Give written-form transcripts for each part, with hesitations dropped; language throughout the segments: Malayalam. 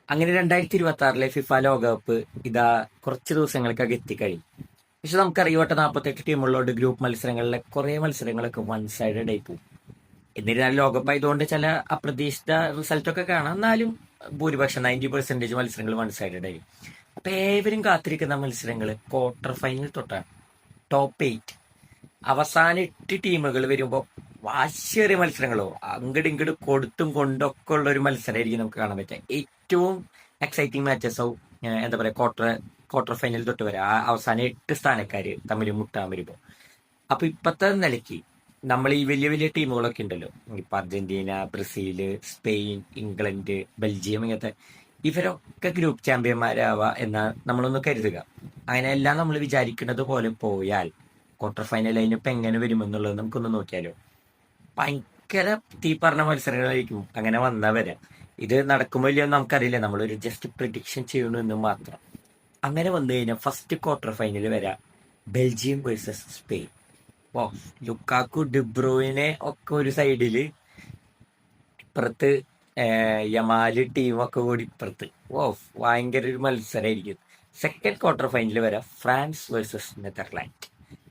അങ്ങനെ 2026 ഫിഫ ലോകകപ്പ് ഇതാ കുറച്ച് ദിവസങ്ങൾക്കകം എത്തിക്കഴിയും. പക്ഷെ നമുക്കറിയാം, 48 ടീമുള്ളതുകൊണ്ട് ഗ്രൂപ്പ് മത്സരങ്ങളിലെ കുറെ മത്സരങ്ങളൊക്കെ വൺ സൈഡഡ് ആയി പോകും. എന്നിരുന്നാലും ലോകകപ്പ് ആയതുകൊണ്ട് ചില അപ്രതീക്ഷിത റിസൾട്ടൊക്കെ കാണാം. എന്നാലും ഭൂരിപക്ഷം 90% മത്സരങ്ങൾ വൺ സൈഡഡ് ആയി. അപ്പൊ ഏവരും കാത്തിരിക്കുന്ന മത്സരങ്ങൾ ക്വാർട്ടർ ഫൈനൽ തൊട്ടാണ്. ടോപ്പ് 8 അവസാന 8 ടീമുകൾ വരുമ്പോൾ വാശിയേറിയ മത്സരങ്ങളോ അങ്ങട് ഇങ്ങട് കൊടുത്തും കൊണ്ടൊക്കെ ഉള്ള ഒരു മത്സരമായിരിക്കും നമുക്ക് കാണാൻ പറ്റുക. ഏറ്റവും എക്സൈറ്റിംഗ് മാച്ചസ് എന്താ പറയാ, ക്വാർട്ടർ ഫൈനൽ തൊട്ട് വരെ ആ അവസാന 8 സ്ഥാനക്കാര് തമ്മിൽ മുട്ടാൻ വരുമ്പോൾ. അപ്പൊ ഇപ്പത്തെ നിലയ്ക്ക് നമ്മൾ ഈ വലിയ വലിയ ടീമുകളൊക്കെ ഉണ്ടല്ലോ, ഇപ്പൊ Argentina, Brazil, Spain, England, Belgium, ഇങ്ങനത്തെ ഇവരൊക്കെ ഗ്രൂപ്പ് ചാമ്പ്യന്മാരാവുക എന്നാ നമ്മളൊന്ന് കരുതുക. അങ്ങനെയെല്ലാം നമ്മൾ വിചാരിക്കുന്നത് പോലെ പോയാൽ ക്വാർട്ടർ ഫൈനൽ അതിനിപ്പോ എങ്ങനെ വരുമെന്നുള്ളത് നമുക്കൊന്ന് നോക്കിയാലോ. ഭയങ്കര തീ പറഞ്ഞ മത്സരങ്ങളായിരിക്കും അങ്ങനെ വന്നാ വരാം. ഇത് നടക്കുമോ ഇല്ലയോ എന്ന് നമുക്കറിയില്ല, നമ്മളൊരു ജസ്റ്റ് പ്രിഡിക്ഷൻ ചെയ്യണു എന്ന് മാത്രം. അങ്ങനെ വന്നു കഴിഞ്ഞാൽ ഫസ്റ്റ് ക്വാർട്ടർ ഫൈനൽ വരാം ബെൽജിയം വേഴ്സസ് സ്പെയിൻ. ഓ, ലുക്കാക്കു, ഡിബ്രൂയിനെ ഒക്കെ ഒരു സൈഡില്, ഇപ്പുറത്ത് യമാല് ടീമൊക്കെ കൂടി ഇപ്പുറത്ത്. ഓ, ഭയങ്കര ഒരു മത്സരമായിരിക്കും. സെക്കൻഡ് ക്വാർട്ടർ ഫൈനൽ വരാം ഫ്രാൻസ് വേഴ്സസ് നെതർലാൻഡ്.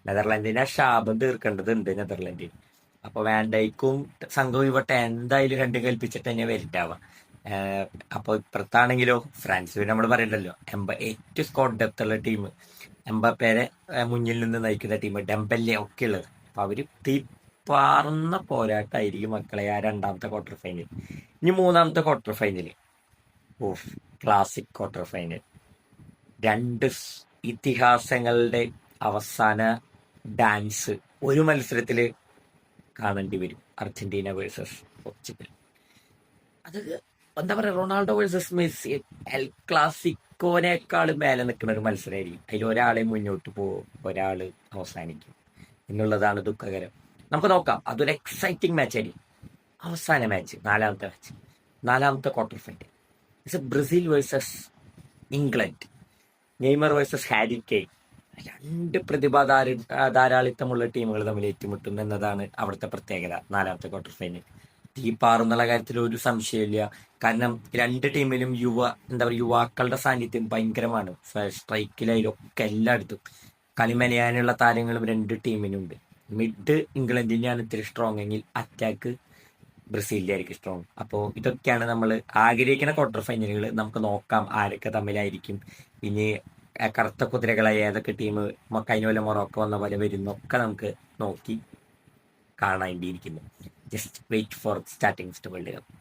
നെതർലാൻഡിനെ ശാപം തീർക്കേണ്ടതുണ്ട് നെതർലാൻഡിന്. അപ്പൊ വാൻഡൈക്കും സംഘവും ഇവിടെ എന്തായാലും രണ്ടും കൽപ്പിച്ചിട്ട് തന്നെ വരിട്ടാവാം. അപ്പൊ ഇപ്പുറത്താണെങ്കിലോ ഫ്രാൻസ് നമ്മൾ പറയണ്ടല്ലോ, ഏറ്റവും സ്കോഡ് ഡെപ്ത് ഉള്ള ടീം, എംബപ്പേരെ മുന്നിൽ നിന്ന് നയിക്കുന്ന ടീം, ഡെമ്പല്ലെ ഒക്കെ ഉള്ളത്. അപ്പൊ അവര് തീപ്പാറുന്ന പോരാട്ടമായിരിക്കും മക്കളെ ആ രണ്ടാമത്തെ ക്വാർട്ടർ ഫൈനൽ. ഇനി മൂന്നാമത്തെ quarter final, of, classic quarter final. രണ്ട് ഇതിഹാസങ്ങളുടെ അവസാന ഡാൻസ് ഒരു മത്സരത്തില് കാണേണ്ടി വരും. Argentina versus Portugal. അത് എന്താ പറയാ, റൊണാൾഡോ വേഴ്സസ് മെസ്സി, എൽ ക്ലാസിക്കോനേക്കാൾ മേലെ നിൽക്കുന്ന ഒരു മത്സരമായിരിക്കും. അതിൽ ഒരാളെ മുന്നോട്ട് പോകും, ഒരാള് അവസാനിക്കും എന്നുള്ളതാണ് ദുഃഖകരം. നമുക്ക് നോക്കാം, അതൊരു എക്സൈറ്റിംഗ് മാച്ച് ആയിരിക്കും. അവസാന മാച്ച്, നാലാമത്തെ quarter final, Brazil versus England. Neymar versus Harry Kane. രണ്ട് ധാരാളിത്തമുള്ള ടീമുകൾ തമ്മിൽ ഏറ്റുമുട്ടും എന്നതാണ് അവിടുത്തെ പ്രത്യേകത. നാലാമത്തെ ക്വാർട്ടർ ഫൈനൽ തീപ്പാറുന്നുള്ള കാര്യത്തിൽ ഒരു സംശയമില്ല. കാരണം രണ്ട് ടീമിലും യുവാക്കളുടെ സാന്നിധ്യം ഭയങ്കരമാണ്. സ്ട്രൈക്കിലൊക്കെ എല്ലായിടത്തും കളിമനയാനുള്ള താരങ്ങളും രണ്ട് ടീമിനുണ്ട്. മിഡ് ഇംഗ്ലണ്ടിനെയാണ് ഇത്തിരി സ്ട്രോങ് എങ്കിൽ അറ്റാക്ക് ബ്രസീലിലായിരിക്കും സ്ട്രോങ്. അപ്പോൾ ഇതൊക്കെയാണ് നമ്മൾ ആഗ്രഹിക്കുന്ന ക്വാർട്ടർ ഫൈനലുകൾ. നമുക്ക് നോക്കാം ആരൊക്കെ തമ്മിലായിരിക്കും. ഇനി കറുത്ത കുതിരകളായ ഏതൊക്കെ ടീം കഴിഞ്ഞ പോലെ മൊറോക്കോ വന്ന പോലെ വരുന്നൊക്കെ നമുക്ക് നോക്കി കാണേണ്ടിയിരിക്കുന്നു. Just wait for starting world cup.